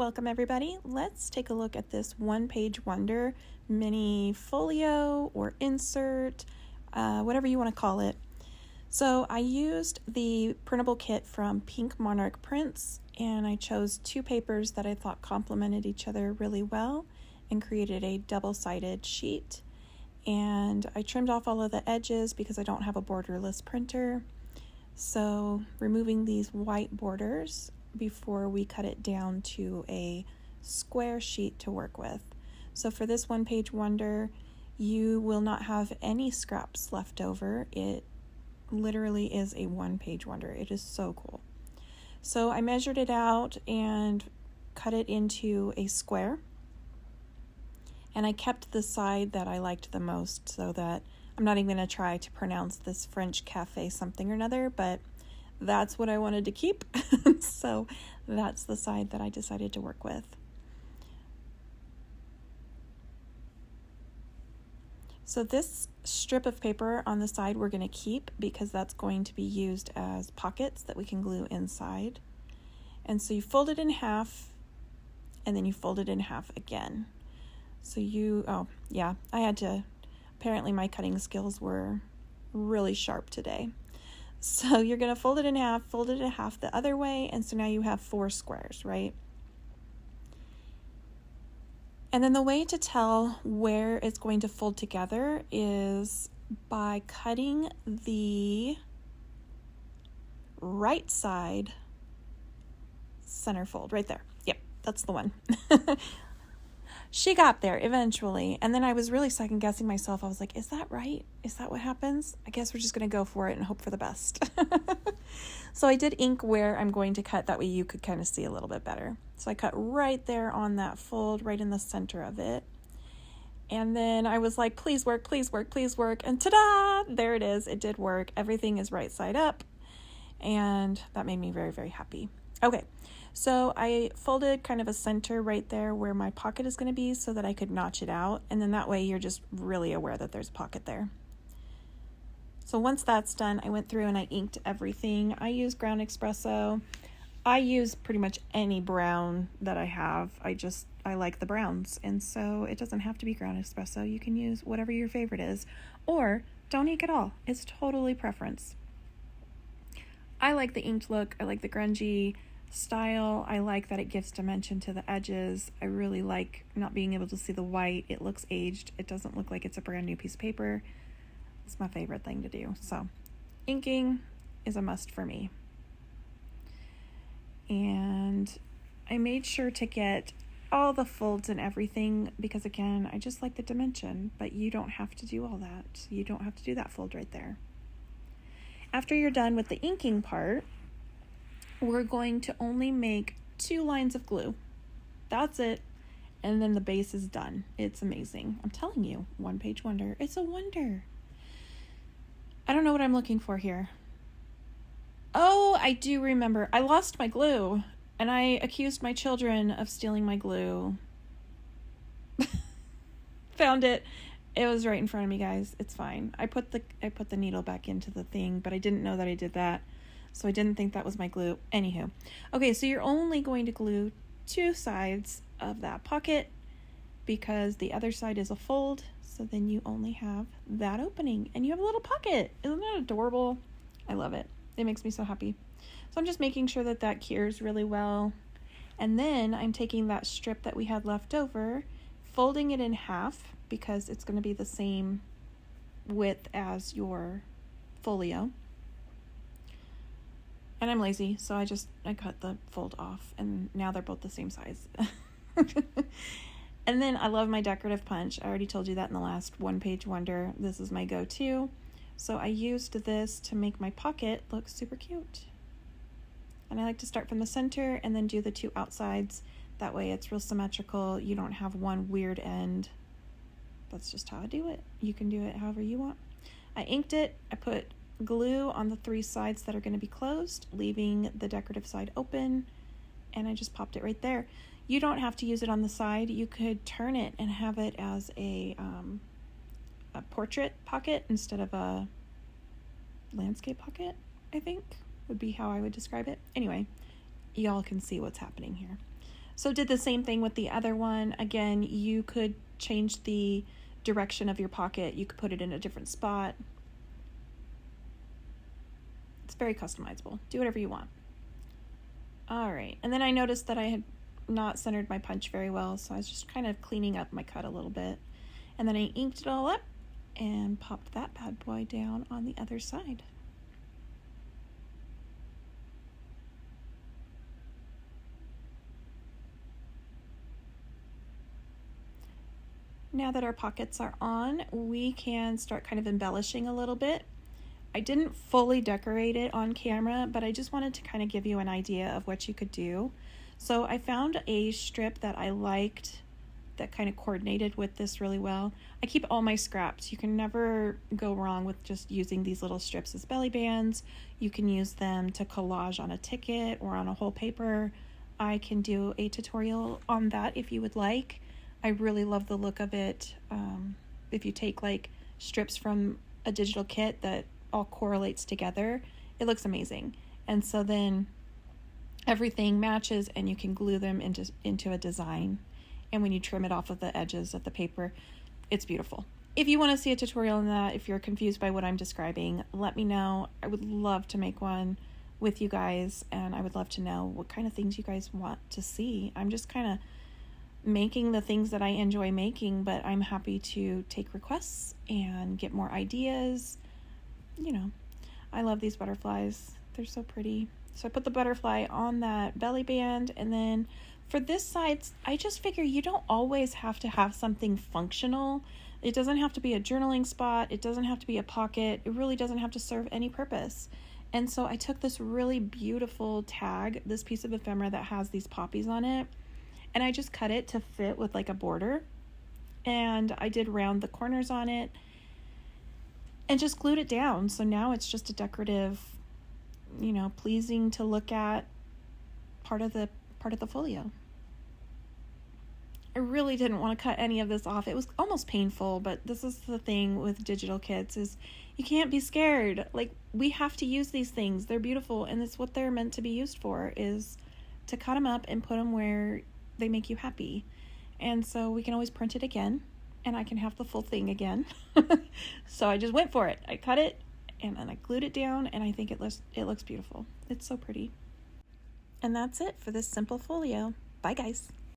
Welcome everybody. Let's take a look at this one-page wonder mini folio or insert, whatever you want to call it. So I used the printable kit from Pink Monarch Prints, and I chose two papers that I thought complemented each other really well and created a double-sided sheet. And I trimmed off all of the edges because I don't have a borderless printer. So removing these white borders before we cut it down to a square sheet to work with. So for this one-page wonder, you will not have any scraps left over. It literally is a one-page wonder. It is so cool. So I measured it out and cut it into a square. And I kept the side that I liked the most, so that I'm not even going to try to pronounce this French cafe something or another, but that's what I wanted to keep. So that's the side that I decided to work with. So this strip of paper on the side we're going to keep because that's going to be used as pockets that we can glue inside. And so you fold it in half and then you fold it in half again. So apparently my cutting skills were really sharp today. So you're going to fold it in half the other way, and so now you have 4 squares, right? And then the way to tell where it's going to fold together is by cutting the right side center fold right there. Yep, that's the one. She got there eventually, and then I was really second guessing myself. I was like, is that right? Is that what happens? I guess we're just going to go for it and hope for the best. So I did ink where I'm going to cut, that way you could kind of see a little bit better. So I cut right there on that fold, right in the center of it. And then I was like, please work, please work, please work. And ta-da! There it is. It did work. Everything is right side up. And that made me very, very happy. Okay. So I folded kind of a center right there where my pocket is going to be so that I could notch it out. And then that way you're just really aware that there's a pocket there. So once that's done, I went through and I inked everything. I use ground espresso. I use pretty much any brown that I have. I like the browns. And so it doesn't have to be ground espresso. You can use whatever your favorite is, or don't ink at all. It's totally preference. I like the inked look. I like the grungy style. I like that it gives dimension to the edges. I really like not being able to see the white. It looks aged. It doesn't look like it's a brand new piece of paper. It's my favorite thing to do. So inking is a must for me. And I made sure to get all the folds and everything because, again, I just like the dimension, but you don't have to do all that. You don't have to do that fold right there. After you're done with the inking part, we're going to only make 2 lines of glue. That's it. And then the base is done. It's amazing. I'm telling you, one-page wonder. It's a wonder. I don't know what I'm looking for here. Oh, I do remember. I lost my glue, and I accused my children of stealing my glue. Found it. It was right in front of me, guys. It's fine. I put the needle back into the thing, but I didn't know that I did that. So I didn't think that was my glue. Anywho. Okay, so you're only going to glue 2 sides of that pocket because the other side is a fold. So then you only have that opening and you have a little pocket. Isn't that adorable? I love it. It makes me so happy. So I'm just making sure that that cures really well. And then I'm taking that strip that we had left over, folding it in half because it's going to be the same width as your folio. And I'm lazy, so I cut the fold off, and now they're both the same size. And then I love my decorative punch. I already told you that in the last one-page wonder. This is my go-to. So I used this to make my pocket look super cute. And I like to start from the center and then do the 2 outsides. That way it's real symmetrical. You don't have one weird end. That's just how I do it. You can do it however you want. I inked it. I put glue on the 3 sides that are going to be closed, leaving the decorative side open, and I just popped it right there. You don't have to use it on the side. You could turn it and have it as a portrait pocket instead of a landscape pocket, I think would be how I would describe it. Anyway, y'all can see what's happening here. So did the same thing with the other one. Again, you could change the direction of your pocket. You could put it in a different spot. It's very customizable. Do whatever you want. All right, and then I noticed that I had not centered my punch very well, so I was just kind of cleaning up my cut a little bit. And then I inked it all up and popped that bad boy down on the other side. Now that our pockets are on, we can start kind of embellishing a little bit. I didn't fully decorate it on camera, but I just wanted to kind of give you an idea of what you could do. So I found a strip that I liked that kind of coordinated with this really well. I keep all my scraps. You can never go wrong with just using these little strips as belly bands. You can use them to collage on a ticket or on a whole paper. I can do a tutorial on that if you would like. I really love the look of it. If you take like strips from a digital kit that all correlates together, it looks amazing. And so then everything matches and you can glue them into a design. And when you trim it off of the edges of the paper, it's beautiful. If you want to see a tutorial on that, if you're confused by what I'm describing, let me know. I would love to make one with you guys, and I would love to know what kind of things you guys want to see. I'm just kind of making the things that I enjoy making, but I'm happy to take requests and get more ideas. You know, I love these butterflies. They're so pretty. So I put the butterfly on that belly band, and then for this side, I just figure you don't always have to have something functional. It doesn't have to be a journaling spot. It doesn't have to be a pocket. It really doesn't have to serve any purpose. And so I took this really beautiful tag, this piece of ephemera that has these poppies on it, and I just cut it to fit with like a border. And I did round the corners on it and just glued it down. So now it's just a decorative, you know, pleasing to look at part of the folio. I really didn't want to cut any of this off. It was almost painful, but this is the thing with digital kits, is you can't be scared. Like, we have to use these things. They're beautiful, and it's what they're meant to be used for, is to cut them up and put them where they make you happy. And so we can always print it again, and I can have the full thing again. So I just went for it. I cut it, and then I glued it down, and I think it looks beautiful. It's so pretty. And that's it for this simple folio. Bye, guys.